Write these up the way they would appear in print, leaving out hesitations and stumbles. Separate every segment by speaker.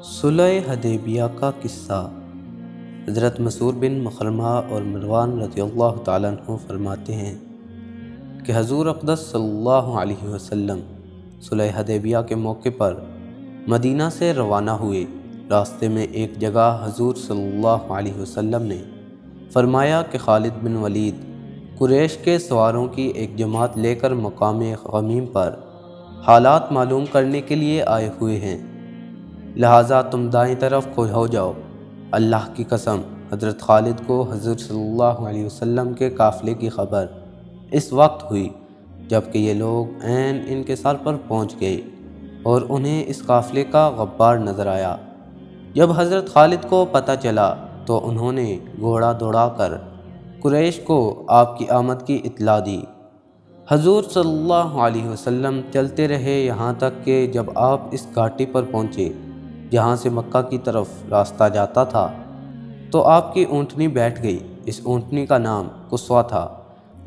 Speaker 1: صلح حدیبیہ کا قصہ۔ حضرت مسعود بن مخرمہ اور مروان رضی اللہ تعالیٰ عنہ فرماتے ہیں کہ حضور اقدس صلی اللہ علیہ وسلم صلح حدیبیہ کے موقع پر مدینہ سے روانہ ہوئے۔ راستے میں ایک جگہ حضور صلی اللہ علیہ وسلم نے فرمایا کہ خالد بن ولید قریش کے سواروں کی ایک جماعت لے کر مقام غمیم پر حالات معلوم کرنے کے لیے آئے ہوئے ہیں، لہٰذا تم دائیں طرف کو ہو جاؤ۔ اللہ کی قسم، حضرت خالد کو حضور صلی اللہ علیہ وسلم کے قافلے کی خبر اس وقت ہوئی جب کہ یہ لوگ عین ان کے سر پر پہنچ گئے اور انہیں اس قافلے کا غبار نظر آیا۔ جب حضرت خالد کو پتہ چلا تو انہوں نے گھوڑا دوڑا کر قریش کو آپ کی آمد کی اطلاع دی۔ حضور صلی اللہ علیہ وسلم چلتے رہے یہاں تک کہ جب آپ اس گھاٹی پر پہنچے جہاں سے مکہ کی طرف راستہ جاتا تھا تو آپ کی اونٹنی بیٹھ گئی۔ اس اونٹنی کا نام قصوہ تھا۔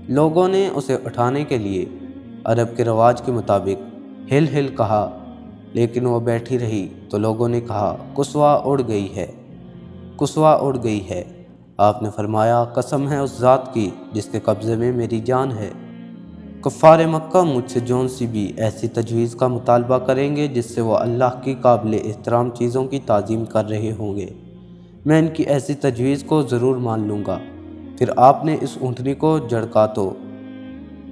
Speaker 1: لوگوں نے اسے اٹھانے کے لیے عرب کے رواج کے مطابق ہل ہل کہا، لیکن وہ بیٹھی رہی تو لوگوں نے کہا قصوہ اڑ گئی ہے، قصوہ اڑ گئی ہے۔ آپ نے فرمایا قسم ہے اس ذات کی جس کے قبضے میں میری جان ہے، کفار مکہ مجھ سے جون سی بھی ایسی تجویز کا مطالبہ کریں گے جس سے وہ اللہ کی قابل احترام چیزوں کی تعظیم کر رہے ہوں گے، میں ان کی ایسی تجویز کو ضرور مان لوں گا۔ پھر آپ نے اس اونٹنی کو جھڑکا تو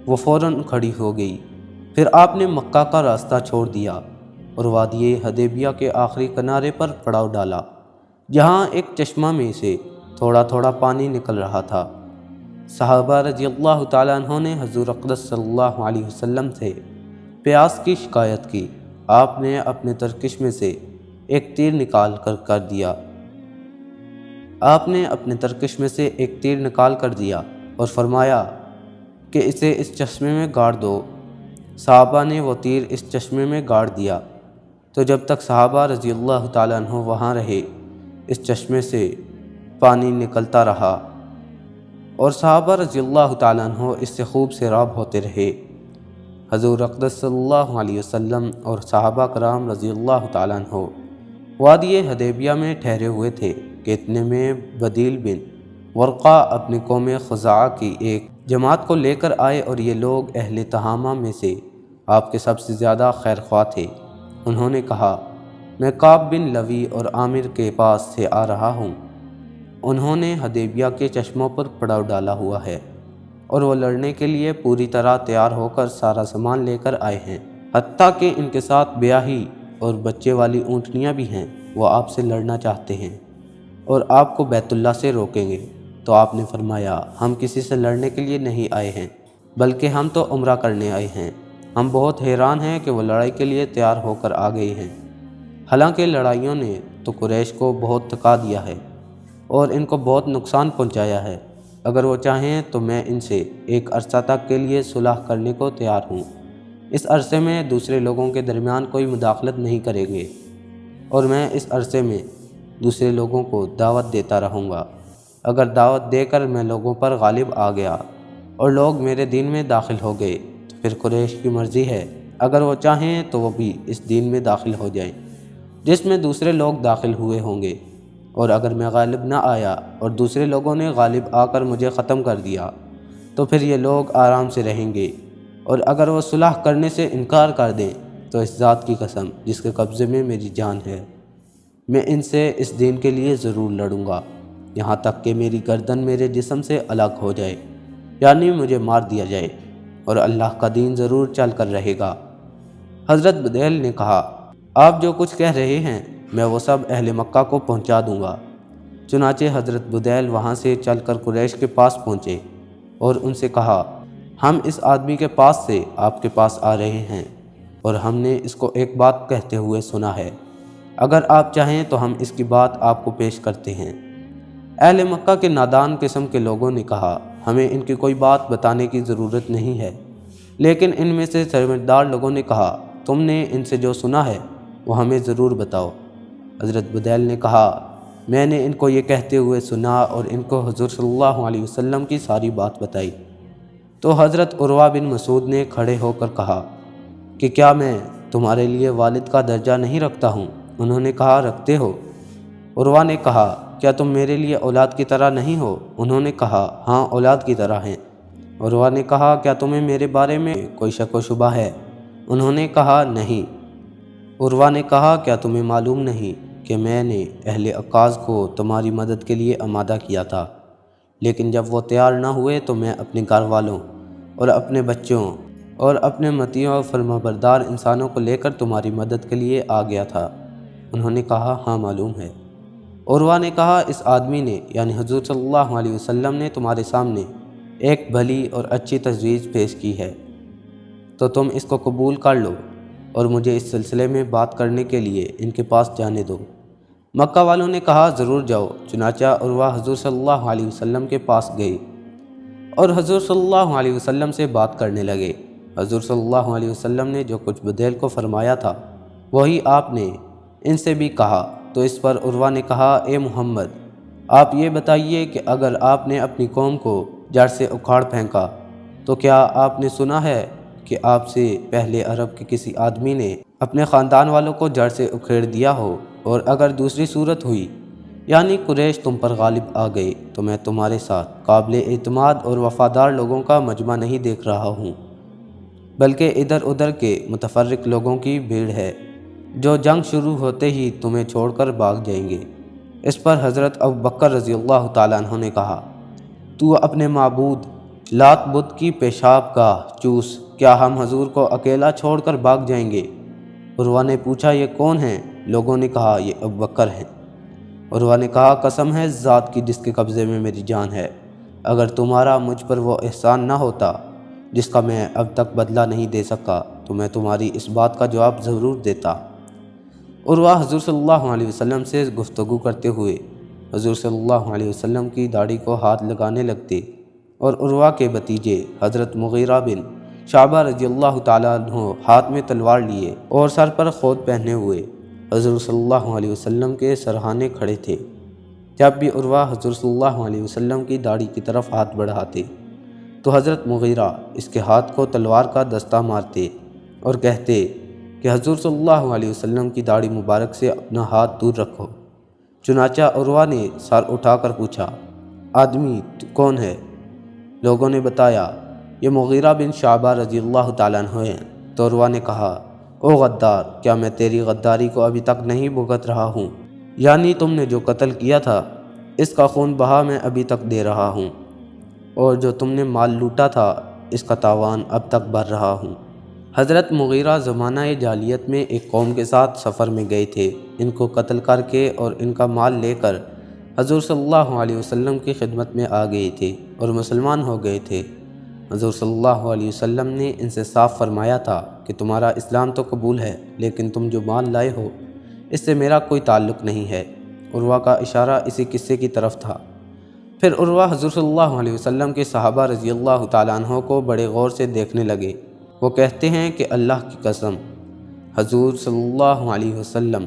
Speaker 1: وہ فوراً کھڑی ہو گئی۔ پھر آپ نے مکہ کا راستہ چھوڑ دیا اور وادی حدیبیہ کے آخری کنارے پر پڑاؤ ڈالا جہاں ایک چشمہ میں سے تھوڑا تھوڑا پانی نکل رہا تھا۔ صحابہ رضی اللہ تعالیٰ عنہ نے حضور اقدس صلی اللہ علیہ وسلم سے پیاس کی شکایت کی۔ آپ نے اپنے ترکش میں سے ایک تیر نکال کر دیا۔ آپ نے اپنے ترکش میں سے ایک تیر نکال کر دیا اور فرمایا کہ اسے اس چشمے میں گاڑ دو۔ صحابہ نے وہ تیر اس چشمے میں گاڑ دیا تو جب تک صحابہ رضی اللہ تعالیٰ عنہ وہاں رہے اس چشمے سے پانی نکلتا رہا اور صحابہ رضی اللہ تعالیٰ عنہ اس سے خوب سیراب ہوتے رہے۔ حضور اقدس صلی اللہ علیہ وسلم اور صحابہ کرام رضی اللہ تعالیٰ عنہ وادی حدیبیہ میں ٹھہرے ہوئے تھے کہ اتنے میں بدیل بن ورقہ اپنی قوم خزاعہ کی ایک جماعت کو لے کر آئے اور یہ لوگ اہل تہامہ میں سے آپ کے سب سے زیادہ خیر خواہ تھے۔ انہوں نے کہا میں کعب بن لوی اور عامر کے پاس سے آ رہا ہوں۔ انہوں نے حدیبیہ کے چشموں پر پڑاؤ ڈالا ہوا ہے اور وہ لڑنے کے لیے پوری طرح تیار ہو کر سارا سامان لے کر آئے ہیں، حتیٰ کہ ان کے ساتھ بیاہی اور بچے والی اونٹنیاں بھی ہیں۔ وہ آپ سے لڑنا چاہتے ہیں اور آپ کو بیت اللہ سے روکیں گے۔ تو آپ نے فرمایا ہم کسی سے لڑنے کے لیے نہیں آئے ہیں بلکہ ہم تو عمرہ کرنے آئے ہیں۔ ہم بہت حیران ہیں کہ وہ لڑائی کے لیے تیار ہو کر آ گئے ہیں، حالانکہ لڑائیوں نے تو قریش کو بہت تھکا دیا ہے اور ان کو بہت نقصان پہنچایا ہے۔ اگر وہ چاہیں تو میں ان سے ایک عرصہ تک کے لیے صلح کرنے کو تیار ہوں۔ اس عرصے میں دوسرے لوگوں کے درمیان کوئی مداخلت نہیں کریں گے اور میں اس عرصے میں دوسرے لوگوں کو دعوت دیتا رہوں گا۔ اگر دعوت دے کر میں لوگوں پر غالب آ گیا اور لوگ میرے دین میں داخل ہو گئے تو پھر قریش کی مرضی ہے، اگر وہ چاہیں تو وہ بھی اس دین میں داخل ہو جائیں جس میں دوسرے لوگ داخل ہوئے ہوں گے، اور اگر میں غالب نہ آیا اور دوسرے لوگوں نے غالب آ کر مجھے ختم کر دیا تو پھر یہ لوگ آرام سے رہیں گے، اور اگر وہ صلح کرنے سے انکار کر دیں تو اس ذات کی قسم جس کے قبضے میں میری جان ہے، میں ان سے اس دین کے لیے ضرور لڑوں گا یہاں تک کہ میری گردن میرے جسم سے الگ ہو جائے، یعنی مجھے مار دیا جائے، اور اللہ کا دین ضرور چل کر رہے گا۔ حضرت بدیل نے کہا آپ جو کچھ کہہ رہے ہیں میں وہ سب اہل مکہ کو پہنچا دوں گا۔ چنانچہ حضرت بدیل وہاں سے چل کر قریش کے پاس پہنچے اور ان سے کہا ہم اس آدمی کے پاس سے آپ کے پاس آ رہے ہیں اور ہم نے اس کو ایک بات کہتے ہوئے سنا ہے، اگر آپ چاہیں تو ہم اس کی بات آپ کو پیش کرتے ہیں۔ اہل مکہ کے نادان قسم کے لوگوں نے کہا ہمیں ان کی کوئی بات بتانے کی ضرورت نہیں ہے، لیکن ان میں سے سمجھدار لوگوں نے کہا تم نے ان سے جو سنا ہے وہ ہمیں ضرور بتاؤ۔ حضرت بدیل نے کہا میں نے ان کو یہ کہتے ہوئے سنا اور ان کو حضور صلی اللہ علیہ وسلم کی ساری بات بتائی۔ تو حضرت عروہ بن مسعود نے کھڑے ہو کر کہا کہ کیا میں تمہارے لیے والد کا درجہ نہیں رکھتا ہوں؟ انہوں نے کہا رکھتے ہو؟ عروہ نے کہا کیا تم میرے لیے اولاد کی طرح نہیں ہو؟ انہوں نے کہا ہاں اولاد کی طرح ہیں۔ عروہ نے کہا کیا تمہیں میرے بارے میں کوئی شک و شبہ ہے؟ انہوں نے کہا نہیں۔ عروہ نے کہا کیا تمہیں معلوم نہیں کہ میں نے اہل عکاظ کو تمہاری مدد کے لیے آمادہ کیا تھا، لیکن جب وہ تیار نہ ہوئے تو میں اپنے گھر والوں اور اپنے بچوں اور اپنے مطیع اور فرمانبردار انسانوں کو لے کر تمہاری مدد کے لیے آ گیا تھا؟ انہوں نے کہا ہاں معلوم ہے۔ عروہ نے کہا اس آدمی نے یعنی حضور صلی اللہ علیہ وسلم نے تمہارے سامنے ایک بھلی اور اچھی تجویز پیش کی ہے، تو تم اس کو قبول کر لو اور مجھے اس سلسلے میں بات کرنے کے لیے ان کے پاس جانے دو۔ مکہ والوں نے کہا ضرور جاؤ۔ چنانچہ عروہ حضور صلی اللہ علیہ وسلم کے پاس گئے اور حضور صلی اللہ علیہ وسلم سے بات کرنے لگے۔ حضور صلی اللہ علیہ وسلم نے جو کچھ بدیل کو فرمایا تھا وہی آپ نے ان سے بھی کہا۔ تو اس پر عروہ نے کہا اے محمد، آپ یہ بتائیے کہ اگر آپ نے اپنی قوم کو جڑ سے اکھاڑ پھینکا تو کیا آپ نے سنا ہے کہ آپ سے پہلے عرب کے کسی آدمی نے اپنے خاندان والوں کو جڑ سے اکھیڑ دیا ہو؟ اور اگر دوسری صورت ہوئی یعنی قریش تم پر غالب آ گئے تو میں تمہارے ساتھ قابل اعتماد اور وفادار لوگوں کا مجمع نہیں دیکھ رہا ہوں، بلکہ ادھر ادھر کے متفرق لوگوں کی بھیڑ ہے جو جنگ شروع ہوتے ہی تمہیں چھوڑ کر بھاگ جائیں گے۔ اس پر حضرت ابوبکر رضی اللہ تعالیٰ عنہ نے کہا تو اپنے معبود لات بت کی پیشاب گاہ چوس، کیا ہم حضور کو اکیلا چھوڑ کر بھاگ جائیں گے؟ عروہ نے پوچھا یہ کون ہیں؟ لوگوں نے کہا یہ ابوبکر ہیں۔ عروہ نے کہا قسم ہے ذات کی جس کے قبضے میں میری جان ہے، اگر تمہارا مجھ پر وہ احسان نہ ہوتا جس کا میں اب تک بدلہ نہیں دے سکا تو میں تمہاری اس بات کا جواب ضرور دیتا۔ عروہ حضور صلی اللہ علیہ وسلم سے گفتگو کرتے ہوئے حضور صلی اللہ علیہ وسلم کی داڑھی کو ہاتھ لگانے لگتے اور عروہ کے بھتیجے حضرت مغیرہ بن شعبہ رضی اللہ تعالیٰ عنہ ہاتھ میں تلوار لیے اور سر پر خود پہنے ہوئے حضور صلی اللہ علیہ وسلم کے سرہانے کھڑے تھے۔ جب بھی عروہ حضور صلی اللہ علیہ وسلم کی داڑھی کی طرف ہاتھ بڑھاتے تو حضرت مغیرہ اس کے ہاتھ کو تلوار کا دستہ مارتے اور کہتے کہ حضور صلی اللہ علیہ وسلم کی داڑھی مبارک سے اپنا ہاتھ دور رکھو۔ چنانچہ عروہ نے سر اٹھا کر پوچھا آدمی تو کون ہے؟ لوگوں نے بتایا یہ مغیرہ بن شعبہ رضی اللہ تعالیٰ عنہ ہیں۔ تو عروہ نے کہا او غدار، کیا میں تیری غداری کو ابھی تک نہیں بھگت رہا ہوں؟ یعنی تم نے جو قتل کیا تھا اس کا خون بہا میں ابھی تک دے رہا ہوں، اور جو تم نے مال لوٹا تھا اس کا تاوان اب تک بھر رہا ہوں۔ حضرت مغیرہ زمانہ جاہلیت میں ایک قوم کے ساتھ سفر میں گئے تھے۔ ان کو قتل کر کے اور ان کا مال لے کر حضور صلی اللہ علیہ وسلم کی خدمت میں آ گئے تھے اور مسلمان ہو گئے تھے۔ حضور صلی اللہ علیہ وسلم نے ان سے صاف فرمایا تھا کہ تمہارا اسلام تو قبول ہے لیکن تم جو مال لائے ہو اس سے میرا کوئی تعلق نہیں ہے۔ عروہ کا اشارہ اسی قصے کی طرف تھا۔ پھر عروہ حضور صلی اللہ علیہ وسلم کے صحابہ رضی اللہ تعالیٰ عنہ کو بڑے غور سے دیکھنے لگے۔ وہ کہتے ہیں کہ اللہ کی قسم حضور صلی اللہ علیہ وسلم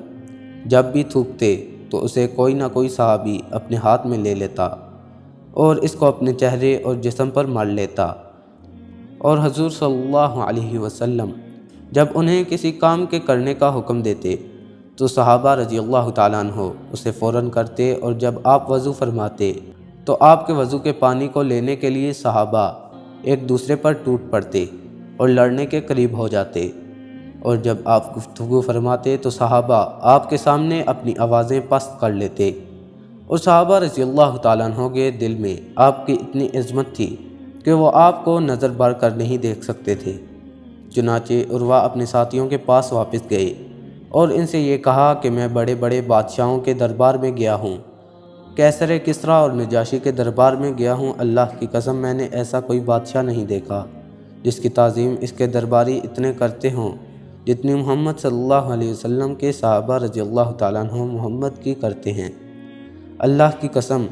Speaker 1: جب بھی تھوکتے تو اسے کوئی نہ کوئی صحابی اپنے ہاتھ میں لے لیتا اور اس کو اپنے چہرے اور جسم پر مل لیتا، اور حضور صلی اللہ علیہ وسلم جب انہیں کسی کام کے کرنے کا حکم دیتے تو صحابہ رضی اللہ تعالیٰ عنہ اسے فوراً کرتے، اور جب آپ وضو فرماتے تو آپ کے وضو کے پانی کو لینے کے لیے صحابہ ایک دوسرے پر ٹوٹ پڑتے اور لڑنے کے قریب ہو جاتے، اور جب آپ گفتگو فرماتے تو صحابہ آپ کے سامنے اپنی آوازیں پست کر لیتے، اور صحابہ رضی اللہ تعالیٰ عنہ کے دل میں آپ کی اتنی عظمت تھی کہ وہ آپ کو نظر بھر کر نہیں دیکھ سکتے تھے۔ چنانچہ عروہ اپنے ساتھیوں کے پاس واپس گئے اور ان سے یہ کہا کہ میں بڑے بڑے بادشاہوں کے دربار میں گیا ہوں، کیسر کسریٰ اور نجاشی کے دربار میں گیا ہوں، اللہ کی قسم میں نے ایسا کوئی بادشاہ نہیں دیکھا جس کی تعظیم اس کے درباری اتنے کرتے ہوں جتنی محمد صلی اللہ علیہ وسلم کے صحابہ رضی اللہ تعالیٰ عنہ محمد کی کرتے ہیں۔ اللہ کی قسم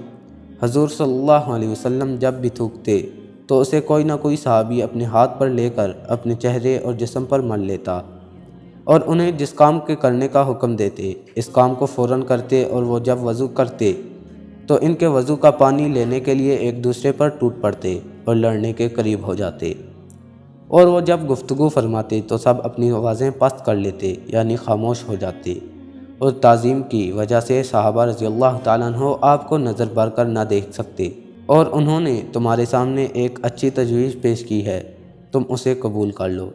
Speaker 1: حضور صلی اللہ علیہ وسلم جب بھی تھوکتے تو اسے کوئی نہ کوئی صحابی اپنے ہاتھ پر لے کر اپنے چہرے اور جسم پر مل لیتا، اور انہیں جس کام کے کرنے کا حکم دیتے اس کام کو فوراً کرتے، اور وہ جب وضو کرتے تو ان کے وضو کا پانی لینے کے لیے ایک دوسرے پر ٹوٹ پڑتے اور لڑنے کے قریب ہو جاتے، اور وہ جب گفتگو فرماتے تو سب اپنی آوازیں پست کر لیتے یعنی خاموش ہو جاتے، اور تعظیم کی وجہ سے صحابہ رضی اللہ تعالیٰ عنہ آپ کو نظر بھر کر نہ دیکھ سکتے، اور انہوں نے تمہارے سامنے ایک اچھی تجویز پیش کی ہے، تم اسے قبول کر لو۔